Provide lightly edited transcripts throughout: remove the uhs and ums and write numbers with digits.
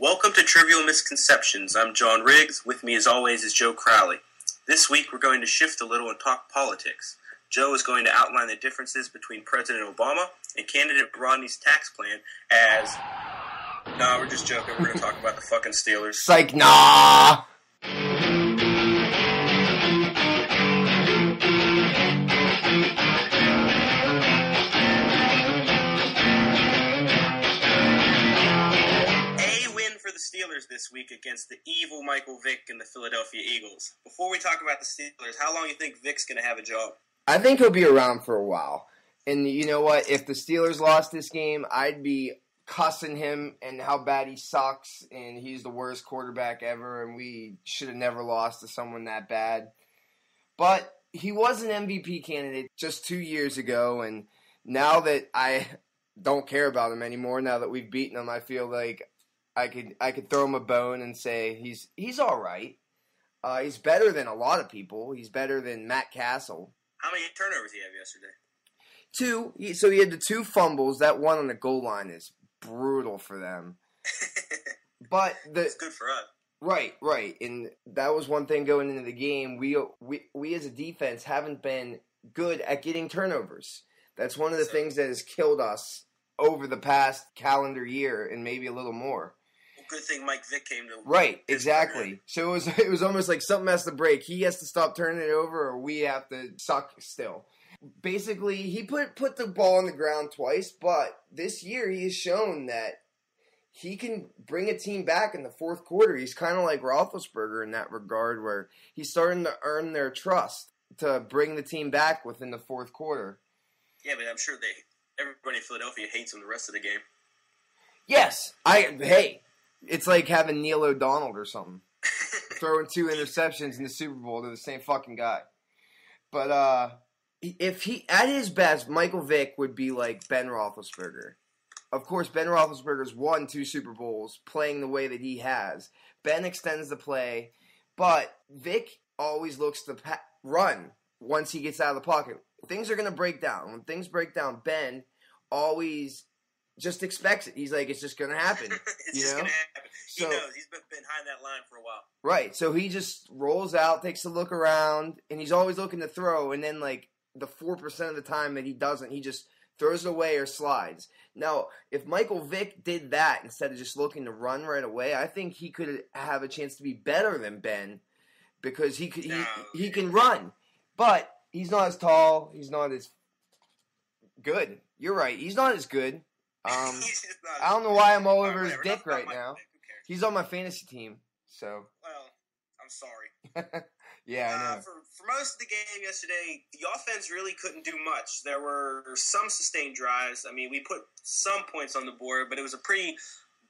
Welcome to Trivial Misconceptions. I'm John Riggs. With me, as always, is Joe Crowley. This week, we're going to shift a little and talk politics. Joe is going to outline the differences between President Obama and candidate Romney's tax plan as... Nah, we're just joking. We're going to talk about the fucking Steelers. Psych, nah! Steelers this week against the evil Michael Vick and the Philadelphia Eagles. Before we talk about the Steelers, how long do you think Vick's going to have a job? I think he'll be around for a while. And you know what? If the Steelers lost this game, I'd be cussing him and how bad he sucks and he's the worst quarterback ever and we should have never lost to someone that bad. But he was an MVP candidate just 2 years ago, and now that I don't care about him anymore, now that we've beaten him, I feel like I could throw him a bone and say he's all right. He's better than a lot of people. He's better than Matt Castle. How many turnovers did he have yesterday? 2. So he had the 2 fumbles. That one on the goal line is brutal for them. But it's good for us. Right. And that was one thing going into the game. We as a defense haven't been good at getting turnovers. That's one of the things that has killed us over the past calendar year and maybe a little more. Good thing Mike Vick came to... Right, exactly. So it was almost like something has to break. He has to stop turning it over or we have to suck still. Basically, he put the ball on the ground twice, but this year he has shown that he can bring a team back in the fourth quarter. He's kind of like Roethlisberger in that regard where he's starting to earn their trust to bring the team back within the fourth quarter. Yeah, but I'm sure everybody in Philadelphia hates him the rest of the game. Yes. Hey, it's like having Neil O'Donnell or something. Throwing 2 interceptions in the Super Bowl to the same fucking guy. But if he, at his best, Michael Vick would be like Ben Roethlisberger. Of course, Ben Roethlisberger's won 2 Super Bowls playing the way that he has. Ben extends the play, but Vick always looks to run once he gets out of the pocket. Things are going to break down. When things break down, Ben always just expects it. He's like, it's just going to happen. It's just going to happen. He knows. He's been behind that line for a while. Right. So he just rolls out, takes a look around, and he's always looking to throw. And then, like, the 4% of the time that he doesn't, he just throws it away or slides. Now, if Michael Vick did that instead of just looking to run right away, I think he could have a chance to be better than Ben because he can run. But he's not as tall. He's not as good. You're right. He's not as good. I don't know why I'm all over his dick right now. He's on my fantasy team, so. Well, I'm sorry. Yeah, I know. For most of the game yesterday, the offense really couldn't do much. There were some sustained drives. I mean, we put some points on the board, but it was a pretty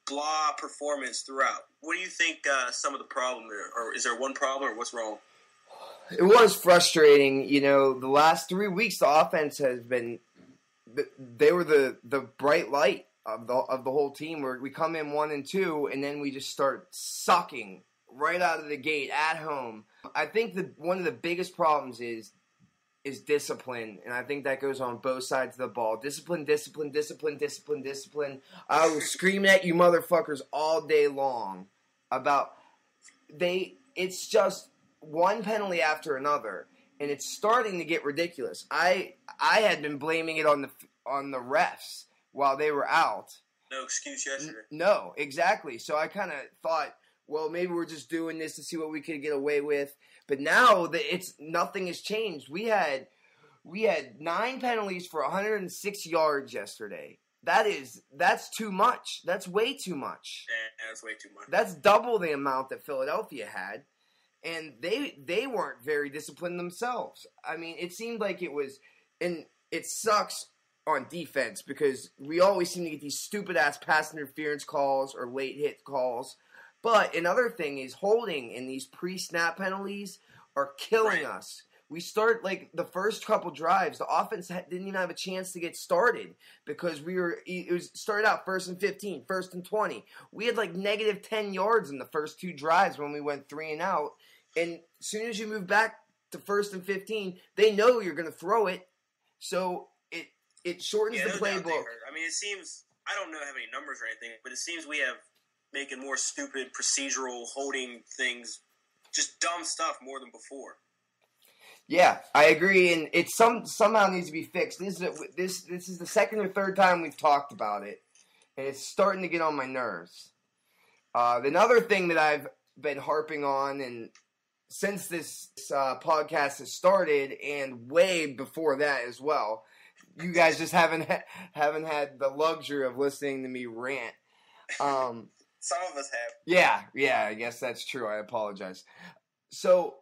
blah performance throughout. What do you think some of the problem or is there one problem, or what's wrong? It was frustrating. You know, the last 3 weeks, the offense has been. They were the bright light of the whole team. Where we come in 1-2, and then we just start sucking right out of the gate at home. I think that one of the biggest problems is discipline, and I think that goes on both sides of the ball. Discipline. I was screaming at you motherfuckers all day long about it's just one penalty after another, and it's starting to get ridiculous. I had been blaming it on the refs while they were out. No excuse yesterday. No, exactly. So I kind of thought, well, maybe we're just doing this to see what we could get away with. But now nothing has changed. We had 9 penalties for 106 yards yesterday. That's too much. That's way too much. Yeah, that's way too much. That's double the amount that Philadelphia had. And they weren't very disciplined themselves. I mean, it seemed like it was, and it sucks on defense because we always seem to get these stupid-ass pass interference calls or late hit calls. But another thing is holding and these pre-snap penalties are killing us. We start, like, the first couple drives, the offense didn't even have a chance to get started because started out 1st and 15, 1st and 20. We had, like, negative 10 yards in the first 2 drives when we went 3 and out. And as soon as you move back to 1st and 15, they know you're going to throw it. So it shortens the playbook. I mean, it seems, I don't know how many numbers or anything, but it seems we have making more stupid procedural holding things, just dumb stuff more than before. Yeah, I agree, and it somehow needs to be fixed. This is the second or third time we've talked about it, and it's starting to get on my nerves. Another thing that I've been harping on, and since this podcast has started, and way before that as well, you guys just haven't had the luxury of listening to me rant. Some of us have. Yeah, I guess that's true. I apologize. So,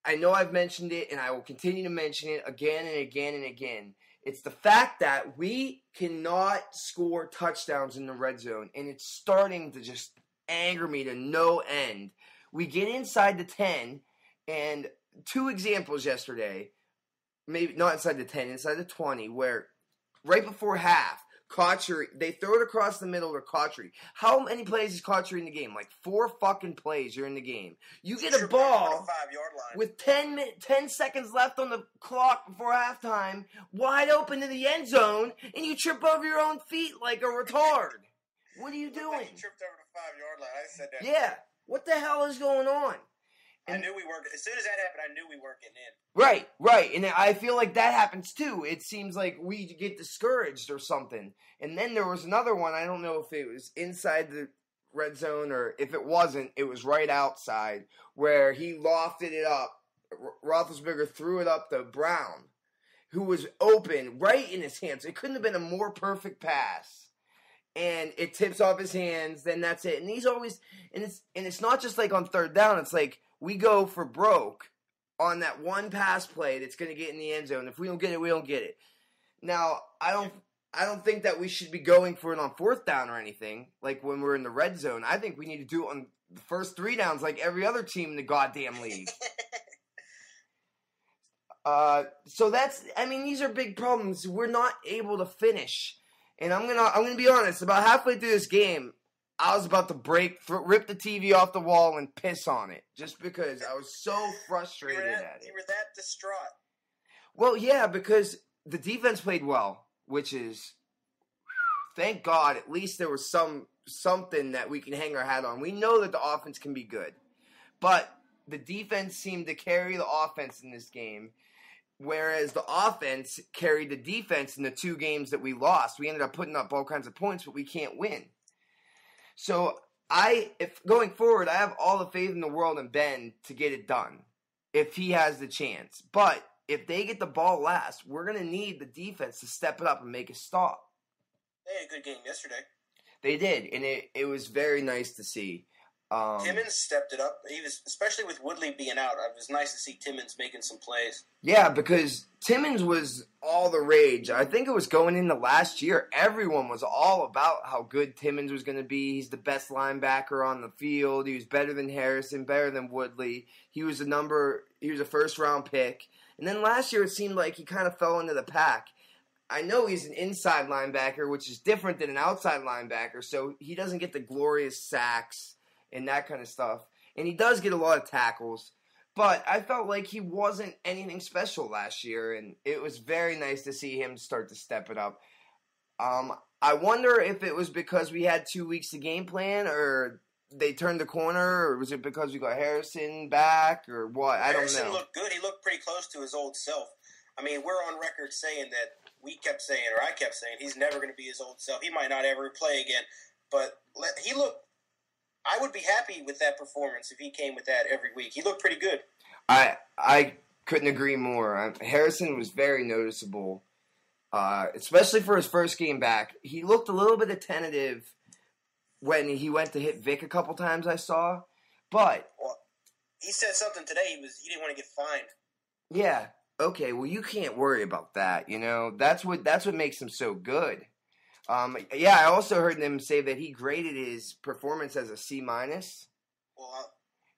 I know I've mentioned it, and I will continue to mention it again and again and again. It's the fact that we cannot score touchdowns in the red zone, and it's starting to just anger me to no end. We get inside the 10, and two examples yesterday, maybe not inside the 10, inside the 20, where right before half, Cotchery, they throw it across the middle to Cotchery. How many plays is Cotchery in the game? Like 4 fucking plays you're in the game. You get a ball with 10 seconds left on the clock before halftime, wide open to the end zone, and you trip over your own feet like a retard. What are you doing? Like you tripped over the 5-yard line. I said that. Yeah. What the hell is going on? And I knew we weren't. As soon as that happened, I knew we weren't getting in. Right. And I feel like that happens too. It seems like we get discouraged or something. And then there was another one. I don't know if it was inside the red zone or if it wasn't. It was right outside where he lofted it up. Roethlisberger threw it up to Brown, who was open right in his hands. It couldn't have been a more perfect pass. And it tips off his hands. Then that's it. And he's always and it's not just like on third down. It's like we go for broke on that one pass play that's going to get in the end zone. If we don't get it, we don't get it. Now, I don't think that we should be going for it on fourth down or anything, like when we're in the red zone. I think we need to do it on the first 3 downs like every other team in the goddamn league. So these are big problems. We're not able to finish. And I'm gonna be honest, about halfway through this game, I was about to rip the TV off the wall and piss on it, just because I was so frustrated at it. You were that distraught. Well, yeah, because the defense played well, which is, thank God, at least there was something that we can hang our hat on. We know that the offense can be good, but the defense seemed to carry the offense in this game, whereas the offense carried the defense in the 2 games that we lost. We ended up putting up all kinds of points, but we can't win. So, if going forward, I have all the faith in the world in Ben to get it done, if he has the chance. But if they get the ball last, we're going to need the defense to step it up and make a stop. They had a good game yesterday. They did, and it was very nice to see. Timmons stepped it up. He was, especially with Woodley being out. It was nice to see Timmons making some plays. Yeah, because Timmons was all the rage. I think it was going into last year. Everyone was all about how good Timmons was going to be. He's the best linebacker on the field. He was better than Harrison, better than Woodley. He was a first-round pick. And then last year it seemed like he kind of fell into the pack. I know he's an inside linebacker, which is different than an outside linebacker, so he doesn't get the glorious sacks and that kind of stuff. And he does get a lot of tackles. But I felt like he wasn't anything special last year, and it was very nice to see him start to step it up. I wonder if it was because we had 2 weeks to game plan, or they turned the corner, or was it because we got Harrison back, or what? I don't know. Harrison looked good. He looked pretty close to his old self. I mean, we're on record saying that I kept saying, he's never going to be his old self. He might not ever play again. But he looked... I would be happy with that performance if he came with that every week. He looked pretty good. I couldn't agree more. Harrison was very noticeable, especially for his first game back. He looked a little bit tentative when he went to hit Vic a couple times, I saw. But well, he said something today. He didn't want to get fined. Yeah. Okay. Well, you can't worry about that. You know, that's what makes him so good. Yeah, I also heard them say that he graded his performance as a C-. Well,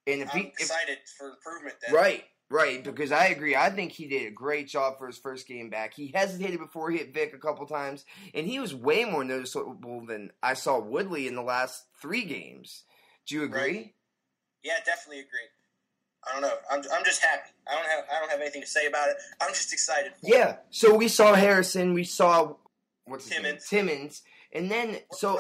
I'm excited for improvement then. Right, because I agree. I think he did a great job for his first game back. He hesitated before he hit Vic a couple times, and he was way more noticeable than I saw Woodley in the last 3 games. Do you agree? Right. Yeah, definitely agree. I don't know. I'm just happy. I don't have anything to say about it. I'm just excited. Yeah. So we saw Harrison. We saw... Timmons. And then, so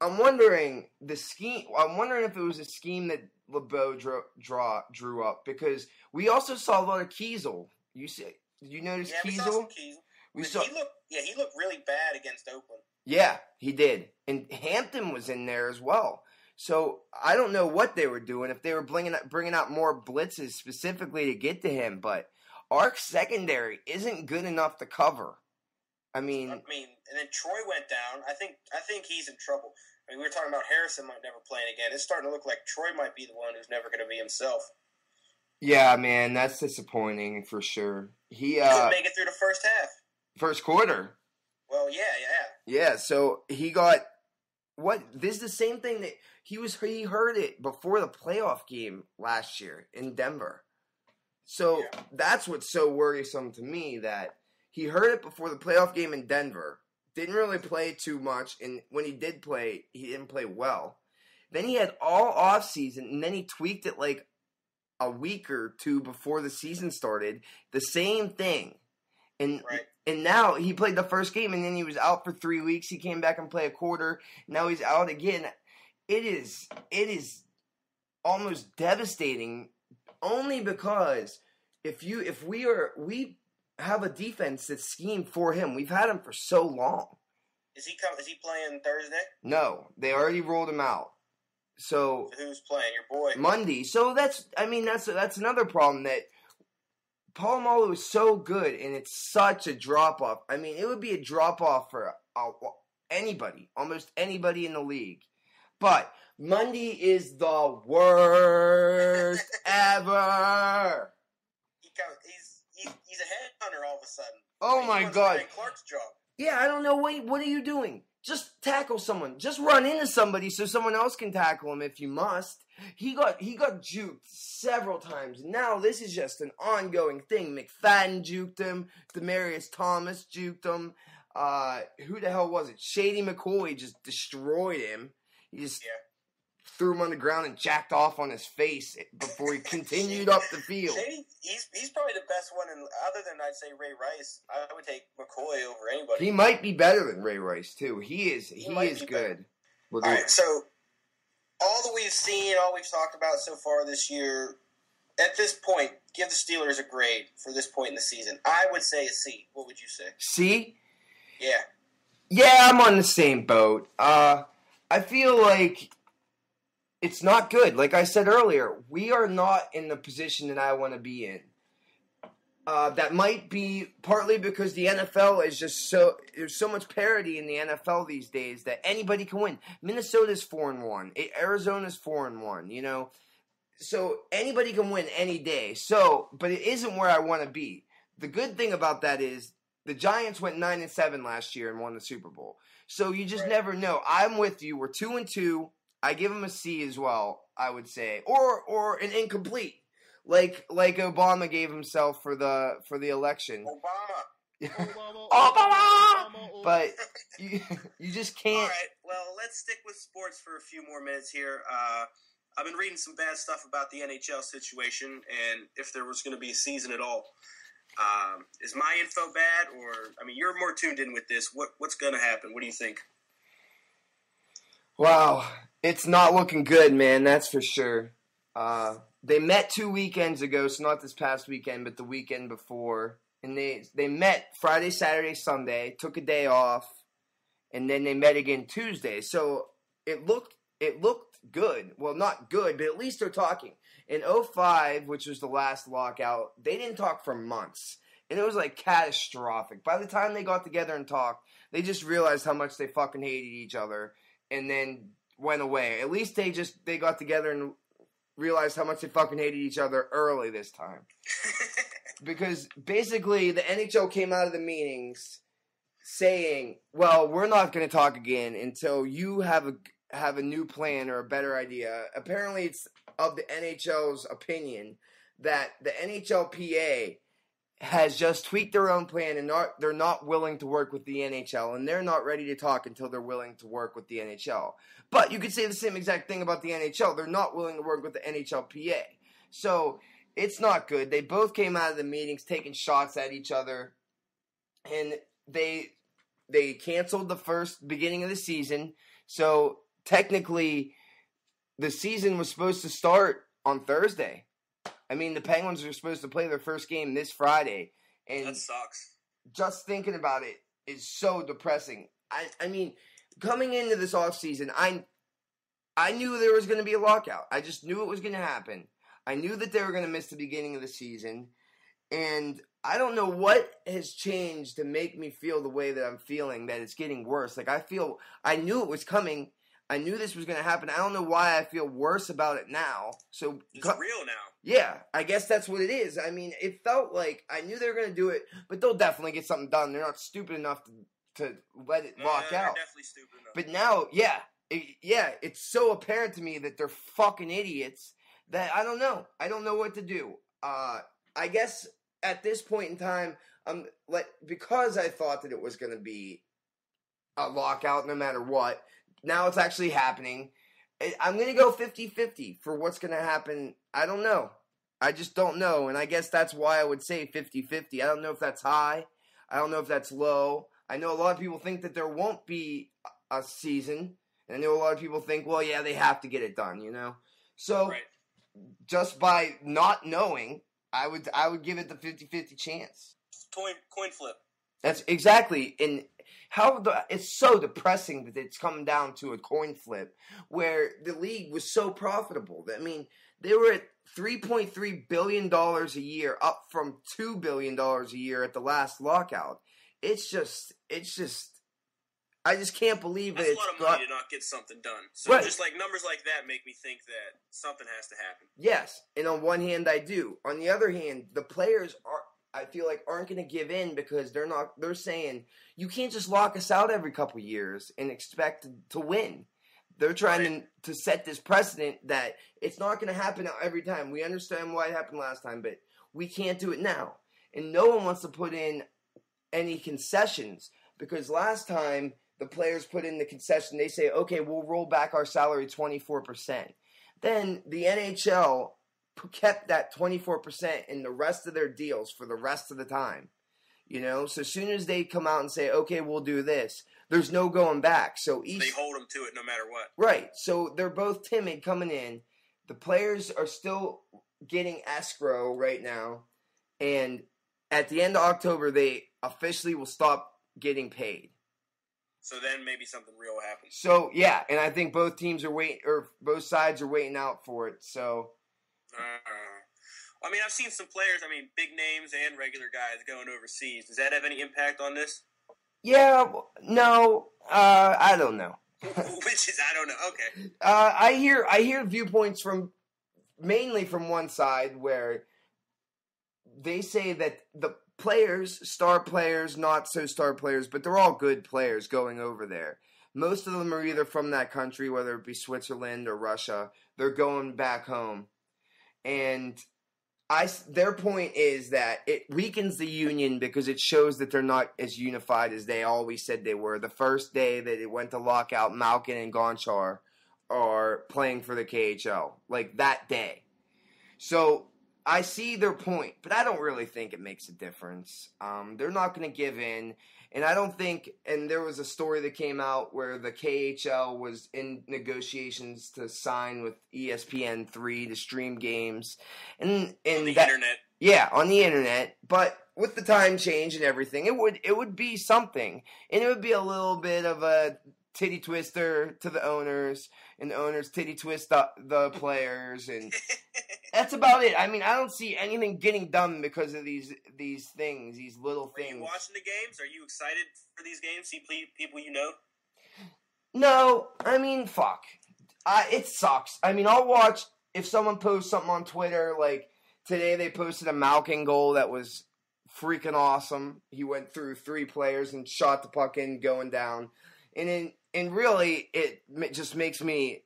I'm wondering the scheme. I'm wondering if it was a scheme that LeBeau drew up, because we also saw a lot of Kiesel. You notice Yeah, we saw Kiesel? some Keys. We saw. He looked really bad against Oakland. Yeah, he did, and Hampton was in there as well. So I don't know what they were doing, if they were bringing out more blitzes specifically to get to him. But our secondary isn't good enough to cover. And then Troy went down. I think he's in trouble. I mean, we were talking about Harrison might never play again. It's starting to look like Troy might be the one who's never going to be himself. Yeah, man, that's disappointing for sure. He couldn't make it through the first half. First quarter. Well, yeah. Yeah, so he got this is the same thing that he heard it before the playoff game last year in Denver. So that's what's so worrisome to me, that he heard it before the playoff game in Denver. Didn't really play too much, and when he did play, he didn't play well. Then he had all offseason, and then he tweaked it like a week or two before the season started. The same thing. And now he played the first game, and then he was out for 3 weeks. He came back and played a quarter. Now he's out again. It is almost devastating, only because we have a defense that's schemed for him. We've had him for so long. Is he playing Thursday? No, they already rolled him out. So who's playing? Your boy Monday. So that's another problem, that Polamalu is so good, and it's such a drop-off. I mean, it would be a drop-off for anybody, almost anybody in the league. But Monday is the worst ever. He's a headhunter all of a sudden. Oh, my God. Frank Clark's job. Yeah, I don't know. Wait, what are you doing? Just tackle someone. Just run into somebody so someone else can tackle him if you must. He got juked several times. Now this is just an ongoing thing. McFadden juked him. Demaryius Thomas juked him. Who the hell was it? Shady McCoy just destroyed him. He just threw him on the ground and jacked off on his face before he continued up the field. Shady, he's probably the best one, other than, I'd say, Ray Rice. I would take McCoy over anybody. He might be better than Ray Rice too. He is good. All right, so all that we've seen, all we've talked about so far this year, at this point, give the Steelers a grade for this point in the season. I would say a C. What would you say? C? Yeah. Yeah, I'm on the same boat. I feel like it's not good. Like I said earlier, we are not in the position that I want to be in. That might be partly because the NFL is just there's so much parity in the NFL these days that anybody can win. Minnesota's 4-1. Arizona's 4-1, you know. So anybody can win any day. But it isn't where I want to be. The good thing about that is the Giants went 9-7 last year and won the Super Bowl. So you just never know. I'm with you. We're 2-2. I give them a C as well, I would say. Or an incomplete. Like Obama gave himself for the election. Obama. But you just can't. All right. Well, let's stick with sports for a few more minutes here. I've been reading some bad stuff about the NHL situation and if there was going to be a season at all. Is my info bad, or you're more tuned in with this? What's going to happen? What do you think? Wow, it's not looking good, man. That's for sure. They met 2 weekends ago, so not this past weekend, but the weekend before. And they met Friday, Saturday, Sunday, took a day off, and then they met again Tuesday. So it looked good. Well, not good, but at least they're talking. In 2005, which was the last lockout, they didn't talk for months. And it was like catastrophic. By the time they got together and talked, they just realized how much they fucking hated each other and then went away. At least they got together and realized how much they fucking hated each other early this time. Because basically the NHL came out of the meetings saying, well, we're not going to talk again until you have a new plan or a better idea. Apparently it's of the NHL's opinion that the NHLPA has just tweaked their own plan and they're not willing to work with the NHL, and they're not ready to talk until they're willing to work with the NHL. But you could say the same exact thing about the NHL. They're not willing to work with the NHLPA. So it's not good. They both came out of the meetings taking shots at each other, and they canceled the first beginning of the season. So technically, the season was supposed to start on Thursday. I mean, the Penguins are supposed to play their first game this Friday. And that sucks. Just thinking about it is so depressing. I mean, coming into this offseason, I knew there was going to be a lockout. I just knew it was going to happen. I knew that they were going to miss the beginning of the season. And I don't know what has changed to make me feel the way that I'm feeling, that it's getting worse. Like, I knew it was coming. I knew this was going to happen. I don't know why I feel worse about it now. So it's real now. Yeah, I guess that's what it is. I mean, it felt like I knew they were going to do it, but they'll definitely get something done. They're not stupid enough to let it lock out. They're definitely stupid enough. But now, it's so apparent to me that they're fucking idiots that I don't know. I don't know what to do. I guess at this point in time, because I thought that it was going to be a lockout no matter what, now it's actually happening. I'm going to go 50-50 for what's going to happen. I don't know. I just don't know, and I guess that's why I would say 50-50. I don't know if that's high. I don't know if that's low. I know a lot of people think that there won't be a season, and I know a lot of people think, well, yeah, they have to get it done, So, right. Just by not knowing, I would give it the 50-50 chance. Coin flip. That's exactly, and it's so depressing that it's come down to a coin flip where the league was so profitable. I mean, they were at $3.3 billion a year, up from $2 billion a year at the last lockout. It's just, I just can't believe That's it. That's a lot of money to not get something done. So right. Just like numbers like that make me think that something has to happen. Yes, and on one hand I do. On the other hand, the players I feel like aren't going to give in because they're saying, you can't just lock us out every couple years and expect to win. They're trying to set this precedent that it's not going to happen every time. We understand why it happened last time, but we can't do it now. And no one wants to put in any concessions because last time the players put in the concession, they say, okay, we'll roll back our salary 24%. Then the NHL kept that 24% in the rest of their deals for the rest of the time. So as soon as they come out and say, okay, we'll do this, there's no going back. So they hold them to it no matter what. Right. So they're both timid coming in. The players are still getting escrow right now. And at the end of October, they officially will stop getting paid. So then maybe something real happens. So, yeah. And I think both teams are both sides are waiting out for it. So. I mean, I've seen some players, big names and regular guys going overseas. Does that have any impact on this? Yeah, no, I don't know. I don't know. Okay. I hear viewpoints mainly from one side where they say that the players, star players, not so star players, but they're all good players going over there. Most of them are either from that country, whether it be Switzerland or Russia. They're going back home. And their point is that it weakens the union because it shows that they're not as unified as they always said they were. The first day that it went to lockout, Malkin and Gonchar are playing for the KHL, like that day. So I see their point, but I don't really think it makes a difference. They're not going to give in. And I don't think, and there was a story that came out where the KHL was in negotiations to sign with ESPN3 to stream games. And on the internet. Yeah, on the internet. But with the time change and everything, it would be something. And it would be a little bit of a titty twister to the owners, and the owners titty twist the players, and that's about it. I mean, I don't see anything getting done because of these things, these little things. Are you watching the games? Are you excited for these games? See people you know? No, I mean, fuck. It sucks. I mean, I'll watch if someone posts something on Twitter, like today they posted a Malkin goal that was freaking awesome. He went through 3 players and shot the puck in going down. And really, it just makes me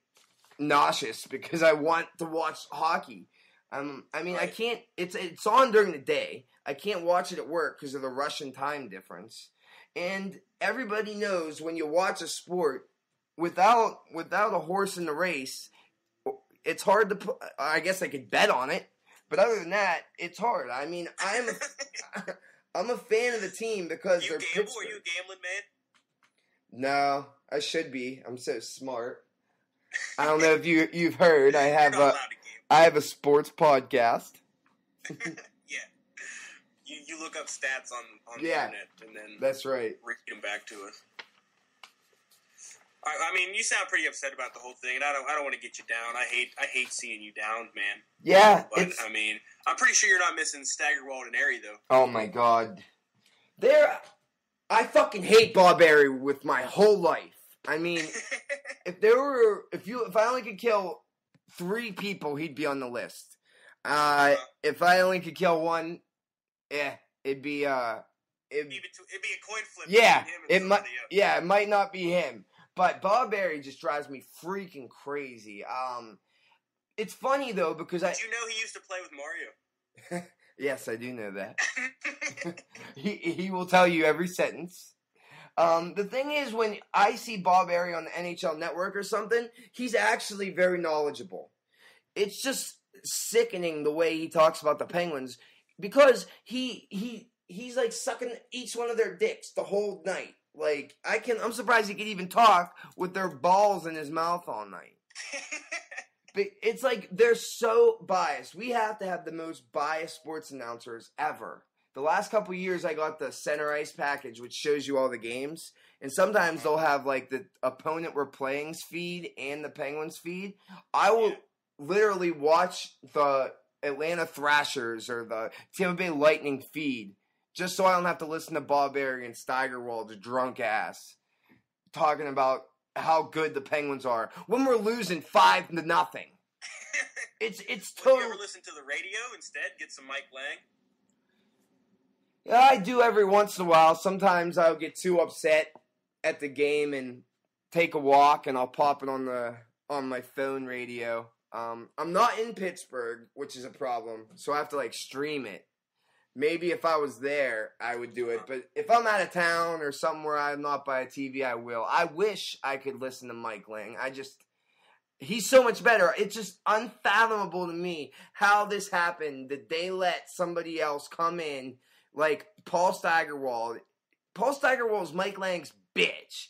nauseous because I want to watch hockey. I mean, right. I can't. It's on during the day. I can't watch it at work because of the Russian time difference. And everybody knows when you watch a sport without a horse in the race, it's hard to put. I guess I could bet on it, but other than that, it's hard. I mean, I'm a fan of the team because they're Pittsburgh. Are you a gambling man? No, I should be. I'm so smart. I don't know if you've heard. I have a sports podcast. Yeah. You look up stats on the internet and then that's right. Read them back to us. I mean, you sound pretty upset about the whole thing, and I don't want to get you down. I hate seeing you down, man. Yeah, but I mean, I'm pretty sure you're not missing Staggerwald and Airy though. Oh my God, I fucking hate Bob Airy with my whole life. I mean, if I only could kill 3 people, he'd be on the list. If I only could kill one, it'd be a coin flip. Yeah, it might not be him. But Bob Airy just drives me freaking crazy. It's funny though because Did you know he used to play with Mario? Yes, I do know that. he will tell you every sentence. The thing is, when I see Bob Airy on the NHL Network or something, he's actually very knowledgeable. It's just sickening the way he talks about the Penguins because he's like sucking each one of their dicks the whole night. Like, I'm surprised he could even talk with their balls in his mouth all night. But it's like, they're so biased. We have to have the most biased sports announcers ever. The last couple of years, I got the Center Ice package, which shows you all the games. And sometimes they'll have, like, the opponent we're playing's feed and the Penguins feed. I will literally watch the Atlanta Thrashers or the Tampa Bay Lightning feed just so I don't have to listen to Bob Airy and Steigerwald's drunk ass talking about how good the Penguins are when we're losing 5-0. It's total. Would you ever listen to the radio instead? Get some Mike Lang? Yeah, I do every once in a while. Sometimes I'll get too upset at the game and take a walk, and I'll pop it on my phone radio. I'm not in Pittsburgh, which is a problem, so I have to stream it. Maybe if I was there, I would do it. But if I'm out of town or somewhere I'm not by a TV, I will. I wish I could listen to Mike Lang. He's so much better. It's just unfathomable to me how this happened, that they let somebody else come in like Paul Steigerwald. Paul Steigerwald's Mike Lang's bitch.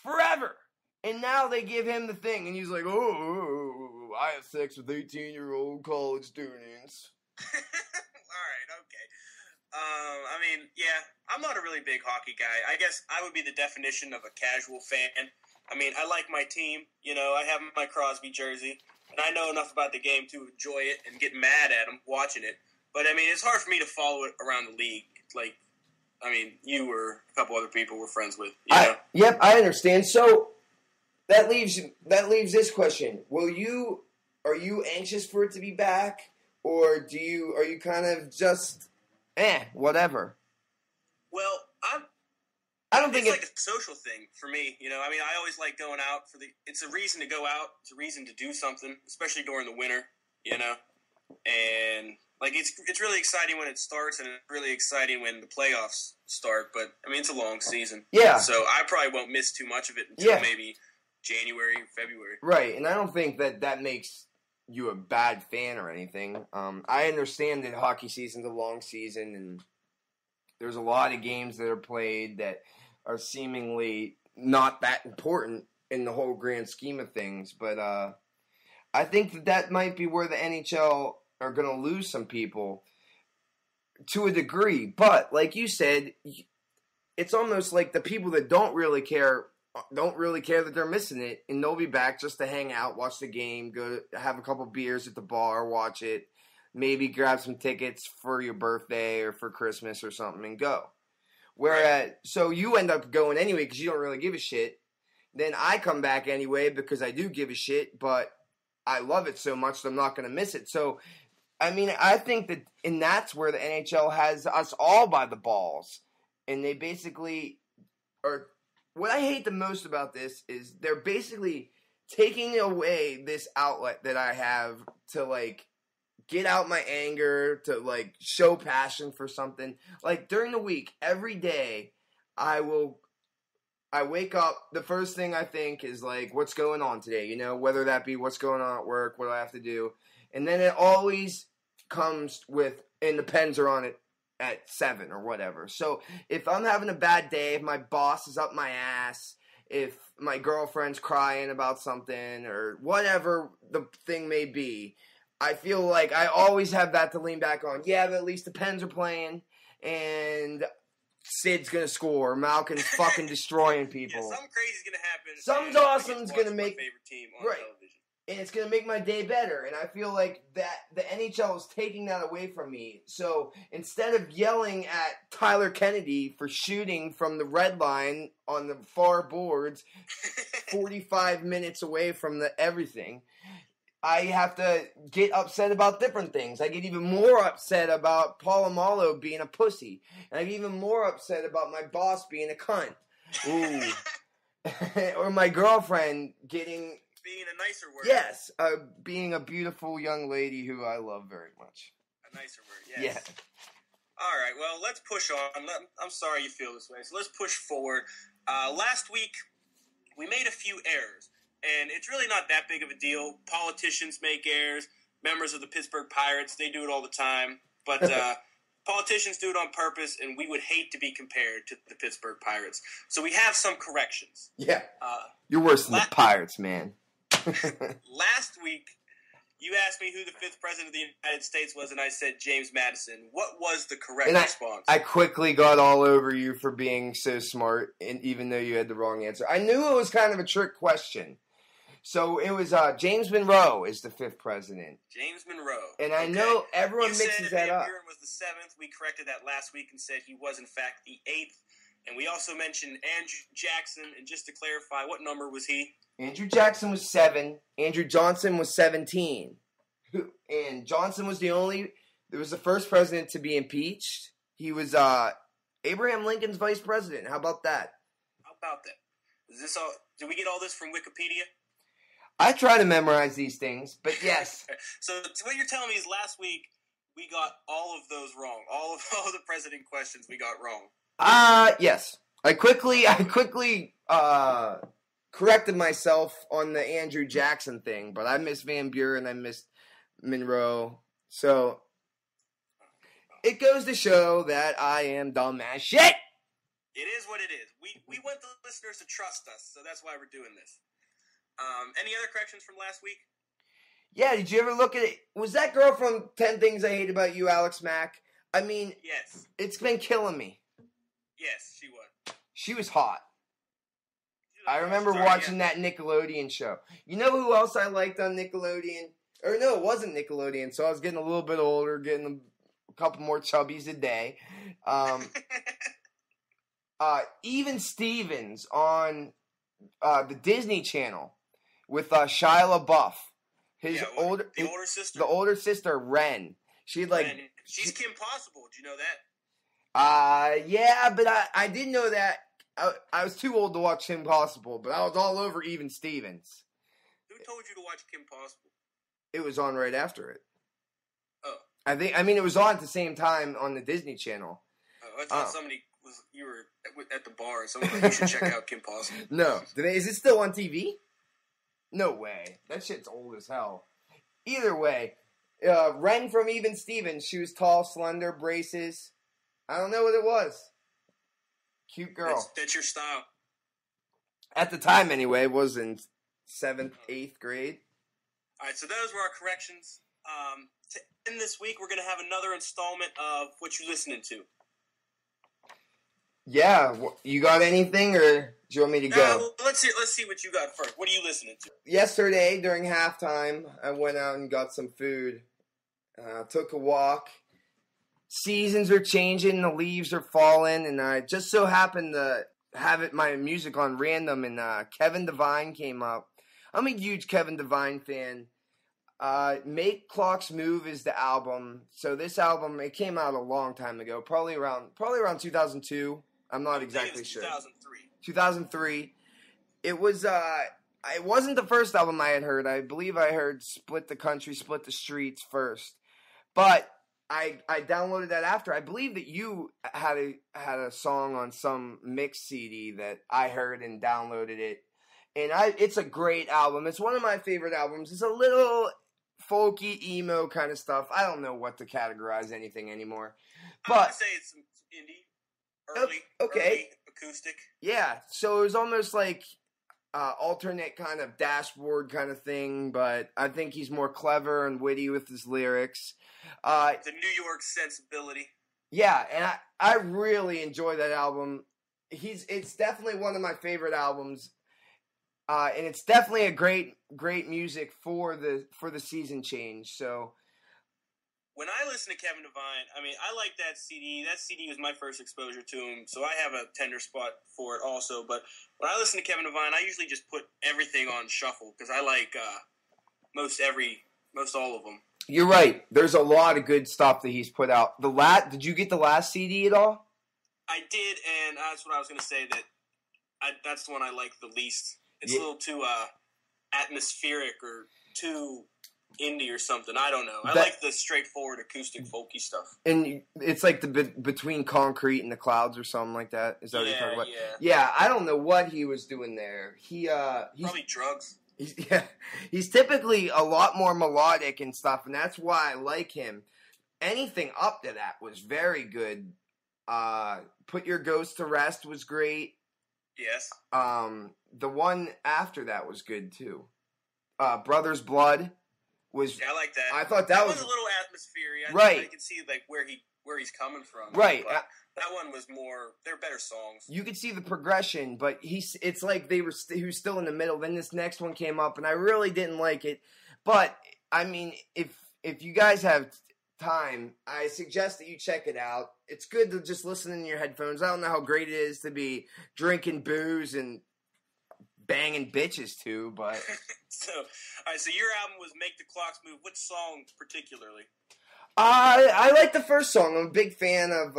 Forever. And now they give him the thing, and he's like, oh, I have sex with 18-year-old college students. Alright, okay. I mean, yeah, I'm not a really big hockey guy. I guess I would be the definition of a casual fan. I mean, I like my team. I have my Crosby jersey, and I know enough about the game to enjoy it and get mad at them watching it. But, I mean, it's hard for me to follow it around the league. You or a couple other people we're friends with. Yep, I understand. So, that leaves this question. Are you anxious for it to be back? Or are you kind of just, whatever? Well, I don't think it's like a social thing for me. I mean, I always like going out it's a reason to go out. It's a reason to do something, especially during the winter, and it's really exciting when it starts and it's really exciting when the playoffs start. But I mean, it's a long season. Yeah. So I probably won't miss too much of it until maybe January, February. Right. And I don't think that makes you a bad fan or anything. I understand that hockey season's a long season and there's a lot of games that are played that are seemingly not that important in the whole grand scheme of things. But I think that might be where the NHL are going to lose some people to a degree. But like you said, it's almost like the people that don't really care that they're missing it, and they'll be back just to hang out, watch the game, go have a couple beers at the bar, watch it, maybe grab some tickets for your birthday or for Christmas or something and go. Whereas, so you end up going anyway because you don't really give a shit. Then I come back anyway because I do give a shit, but I love it so much that I'm not going to miss it. So, I mean, I think and that's where the NHL has us all by the balls. And they basically are. What I hate the most about this is they're basically taking away this outlet that I have to, get out my anger, to, show passion for something. During the week, every day, I wake up, the first thing I think is, what's going on today, whether that be what's going on at work, what do I have to do. And then it always comes with, and the Pens are on it at 7 or whatever. So if I'm having a bad day, if my boss is up my ass, if my girlfriend's crying about something or whatever the thing may be, I feel like I always have that to lean back on. Yeah, but at least the Pens are playing and Sid's gonna score. Malkin's fucking destroying people. Yeah, something crazy's gonna happen. Something awesome's gonna make my favorite team on television. And it's going to make my day better. And I feel like that the NHL is taking that away from me. So instead of yelling at Tyler Kennedy for shooting from the red line on the far boards 45 minutes away from the everything, I have to get upset about different things. I get even more upset about Polamalu being a pussy. And I get even more upset about my boss being a cunt. Ooh. Or my girlfriend getting... Being a nicer word. Yes, being a beautiful young lady who I love very much. A nicer word, yes. Yeah. All right, well, let's push on. I'm sorry you feel this way, so let's push forward. Last week, we made a few errors, and it's really not that big of a deal. Politicians make errors. Members of the Pittsburgh Pirates, they do it all the time. But politicians do it on purpose, and we would hate to be compared to the Pittsburgh Pirates. So we have some corrections. Yeah. You're worse than the Pirates, man. Last week, you asked me who the 5th president of the United States was, and I said James Madison. What was the correct response? I quickly got all over you for being so smart, and even though you had the wrong answer. I knew it was kind of a trick question. So it was James Monroe is the 5th president. James Monroe. And I know everyone mixes that up. Van Buren was the 7th. We corrected that last week and said he was, in fact, the 8th. And we also mentioned Andrew Jackson. And just to clarify, what number was he? Andrew Jackson was 7. Andrew Johnson was 17. And Johnson was the first president to be impeached. He was Abraham Lincoln's vice president. How about that? How about that? Is this all? Did we get all this from Wikipedia? I try to memorize these things, but yes. So what you're telling me is last week we got all of those wrong. All of the president questions we got wrong. Yes. I quickly corrected myself on the Andrew Jackson thing, but I missed Van Buren, I missed Monroe. So it goes to show that I am dumb as shit. It is what it is. We want the listeners to trust us, so that's why we're doing this. Any other corrections from last week? Yeah, did you ever look at it? Was that girl from 10 Things I Hate About You, Alex Mack? I mean, yes. It's been killing me. Yes, she was. She was hot. I remember watching that Nickelodeon show. You know who else I liked on Nickelodeon? Or no, it wasn't Nickelodeon, so I was getting a little bit older, getting a couple more chubbies a day. Even Stevens on the Disney Channel with Shia LaBeouf. The older sister? The older sister, Ren. She's Kim Possible. Did you know that? Yeah, but I didn't know that. I was too old to watch Kim Possible, but I was all over Even Stevens. Who told you to watch Kim Possible? It was on right after it. Oh. I mean, it was on at the same time on the Disney Channel. Oh, I thought you were at the bar and someone was like, you should check out Kim Possible. No. Is it still on TV? No way. That shit's old as hell. Either way, Ren from Even Stevens, she was tall, slender, braces. I don't know what it was. Cute girl. That's your style. At the time, anyway, was in 7th, 8th grade. All right, so those were our corrections. To end this week, we're going to have another installment of What You Listening To. Yeah, you got anything, or do you want me to go? Let's see what you got first. What are you listening to? Yesterday, during halftime, I went out and got some food. Took a walk. Seasons are changing, the leaves are falling, and I just so happened to have my music on random, and Kevin Devine came up. I'm a huge Kevin Devine fan. Make Clocks Move is the album. So this album, it came out a long time ago, probably around 2002. I'm not exactly sure. 2003. It was it wasn't the first album I had heard. I believe I heard Split the Country, Split the Streets first. But I downloaded that after. I believe that you had a song on some mix CD that I heard and downloaded it. And it's a great album. It's one of my favorite albums. It's a little folky, emo kind of stuff. I don't know what to categorize anything anymore. I would But say it's some indie, early acoustic. Yeah, so it was almost like alternate kind of dashboard kind of thing, but I think he's more clever and witty with his lyrics. The New York sensibility. Yeah, and I really enjoy that album. It's definitely one of my favorite albums, and it's definitely a great music for the season change. So when I listen to Kevin Devine, I mean, I like that CD. That CD was my first exposure to him, so I have a tender spot for it also. But when I listen to Kevin Devine, I usually just put everything on shuffle because I like most all of them. You're right. There's a lot of good stuff that he's put out. Did you get the last CD at all? I did, and that's what I was going to say. That's the one I like the least. It's a little too atmospheric or too indie or something. I don't know. I like the straightforward acoustic folky stuff. And it's like the between concrete and the clouds or something like that. Is that what you're talking about? Yeah. I don't know what he was doing there. He's probably drugs. He's typically a lot more melodic and stuff, and that's why I like him. Anything up to that was very good. Put Your Ghost to Rest was great. Yes. The one after that was good too. Brother's Blood was. Yeah, I like that. I thought that was a little atmospheric. Right. I can see like where he's coming from. Right. That one was more. They're better songs. You could see the progression, but it's like he was still in the middle. Then this next one came up, and I really didn't like it. But I mean, if you guys have time, I suggest that you check it out. It's good to just listen in your headphones. I don't know how great it is to be drinking booze and banging bitches too, but so your album was Make the Clocks Move. What song particularly? I like the first song. I'm a big fan of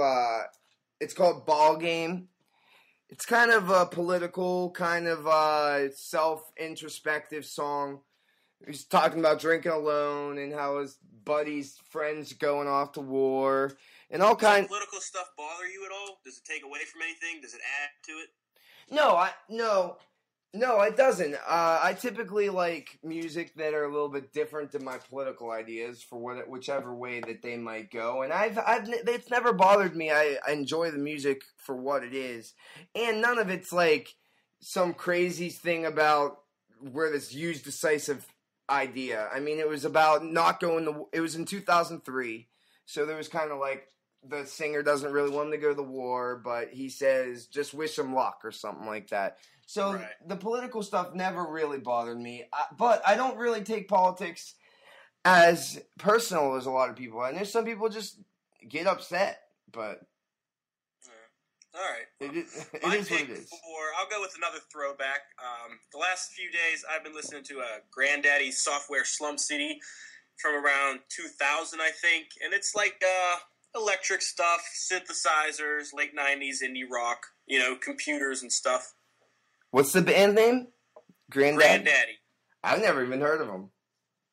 it's called Ball Game. It's kind of a political, kind of self-introspective song. He's talking about drinking alone and how his buddies, friends going off to war and all kinds. Does political stuff bother you at all? Does it take away from anything? Does it add to it? No, it doesn't. I typically like music that are a little bit different than my political ideas for whichever way that they might go. And it's never bothered me. I enjoy the music for what it is, and none of it's like some crazy thing about where this use decisive idea. I mean, it was about not going. It was in 2003, so there was kind of like the singer doesn't really want to go to the war, but he says just wish him luck or something like that. So the political stuff never really bothered me, but I don't really take politics as personal as a lot of people. And there's some people just get upset, but all right. It is what it is. I'll go with another throwback. The last few days, I've been listening to Granddaddy Software Slump CD from around 2000, I think, and it's like electric stuff, synthesizers, late 90s indie rock, computers and stuff. What's the band name? Granddaddy. I've never even heard of them.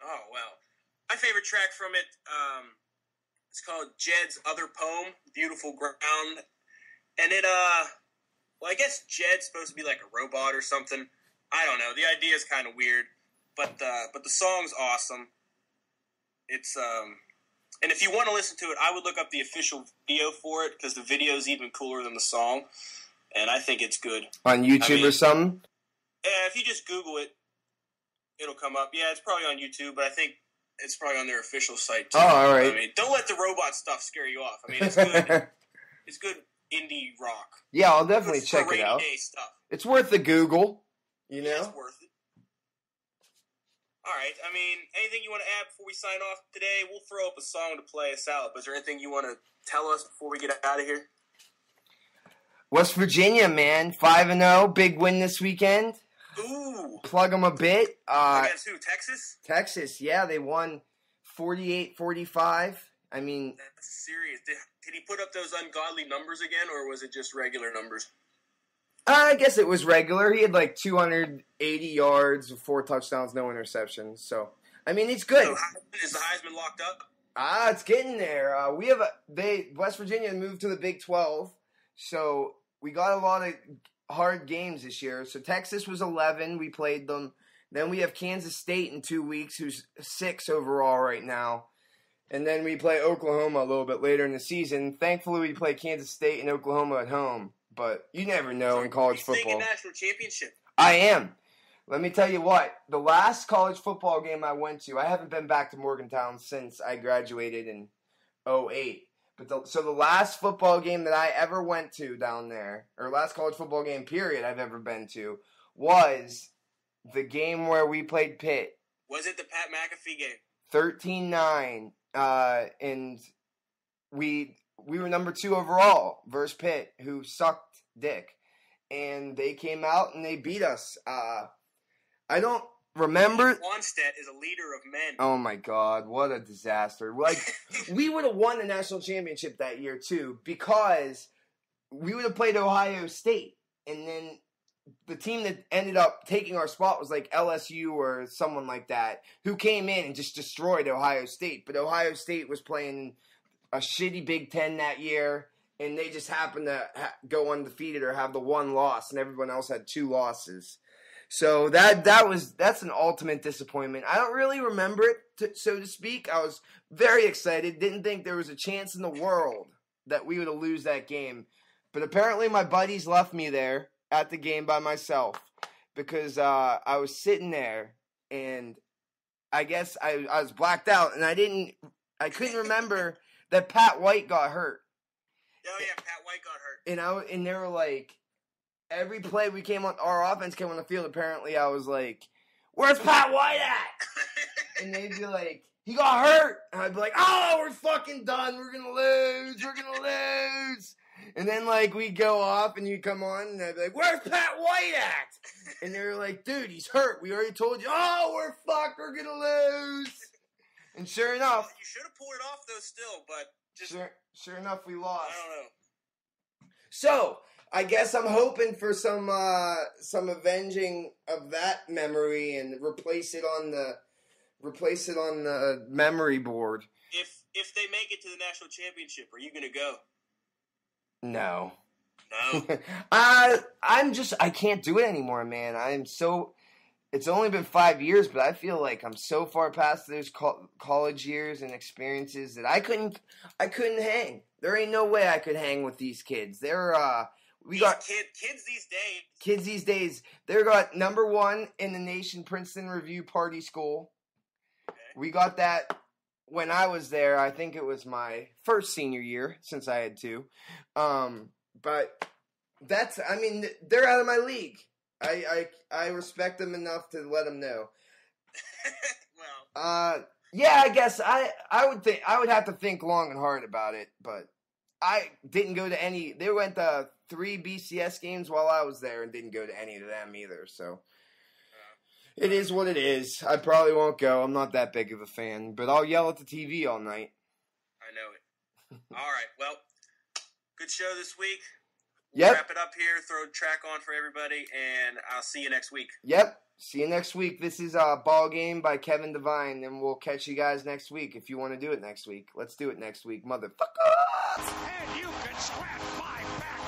Oh, well. My favorite track from it, it's called Jed's Other Poem, Beautiful Ground. And it, I guess Jed's supposed to be like a robot or something. I don't know. The idea is kind of weird. But the song's awesome. It's, and if you want to listen to it, I would look up the official video for it, because the video's even cooler than the song. And I think it's good. On YouTube or something? Yeah, if you just Google it, it'll come up. Yeah, it's probably on YouTube, but I think it's probably on their official site, too. Oh, all right. I mean, don't let the robot stuff scare you off. I mean, it's good. It's good indie rock. Yeah, I'll definitely check it out. Day stuff. It's worth the Google, Yeah, it's worth it. All right. I mean, anything you want to add before we sign off today? We'll throw up a song to play us out. But is there anything you want to tell us before we get out of here? West Virginia, man, 5-0, big win this weekend. Ooh. Plug them a bit. Against who, Texas? Texas, yeah, they won 48-45. I mean... That's serious. Did he put up those ungodly numbers again, or was it just regular numbers? I guess it was regular. He had like 280 yards, 4 touchdowns, no interceptions. So, I mean, it's good. So is the Heisman locked up? It's getting there. West Virginia moved to the Big 12, so we got a lot of hard games this year. So Texas was 11. We played them. Then we have Kansas State in 2 weeks, who's 6 overall right now. And then we play Oklahoma a little bit later in the season. Thankfully, we play Kansas State and Oklahoma at home. But you never know in college football. You're thinking national championship. I am. Let me tell you what. The last college football game I went to, I haven't been back to Morgantown since I graduated in 2008. But the last football game that I ever went to down there, or last college football game period I've ever been to, was the game where we played Pitt. Was it the Pat McAfee game? 13-9. And we were number 2 overall versus Pitt, who sucked dick. And they came out and they beat us. I don't remember. Wanstead is a leader of men. Oh my God, what a disaster. Like, we would have won the national championship that year too, because we would have played Ohio State. And then the team that ended up taking our spot was like LSU or someone like that, who came in and just destroyed Ohio State. But Ohio State was playing a shitty Big Ten that year, and they just happened to go undefeated or have the one loss, and everyone else had 2 losses. So that's an ultimate disappointment. I don't really remember it, so to speak. I was very excited. Didn't think there was a chance in the world that we would lose that game. But apparently my buddies left me there at the game by myself, because I was sitting there, and I guess I was blacked out, and I couldn't remember that Pat White got hurt. Oh yeah, Pat White got hurt. And they were like, every play our offense came on the field, apparently I was like, "Where's Pat White at?" And they'd be like, "He got hurt." And I'd be like, "Oh, we're fucking done. We're gonna lose. And then, like, we go off, and you come on, and I'd be like, "Where's Pat White at?" And they were like, "Dude, he's hurt. We already told you." "Oh, we're fucked. We're gonna lose." And sure enough, you should have pulled it off though, still, but just sure enough, we lost. I don't know. So I guess I'm hoping for some avenging of that memory and replace it on the memory board. If they make it to the national championship, are you gonna go? No. No. I can't do it anymore, man. It's only been 5 years, but I feel like I'm so far past those college years and experiences that I couldn't hang. There ain't no way I could hang with these kids. Kids these days. They got number 1 in the nation Princeton Review Party School. Okay. We got that when I was there. I think it was my first senior year, since I had 2. But they're out of my league. I respect them enough to let them know. Well. Yeah, I guess I would have to think long and hard about it, but I didn't go to any. They went to 3 BCS games while I was there and didn't go to any of them either. So it is what it is. I probably won't go. I'm not that big of a fan, but I'll yell at the TV all night. I know it. All right. Well, good show this week. Yep. Wrap it up here. Throw a track on for everybody, and I'll see you next week. Yep. See you next week. This is Ball Game by Kevin Devine, and we'll catch you guys next week if you want to do it next week. Let's do it next week, motherfuckers! And you can scratch my back!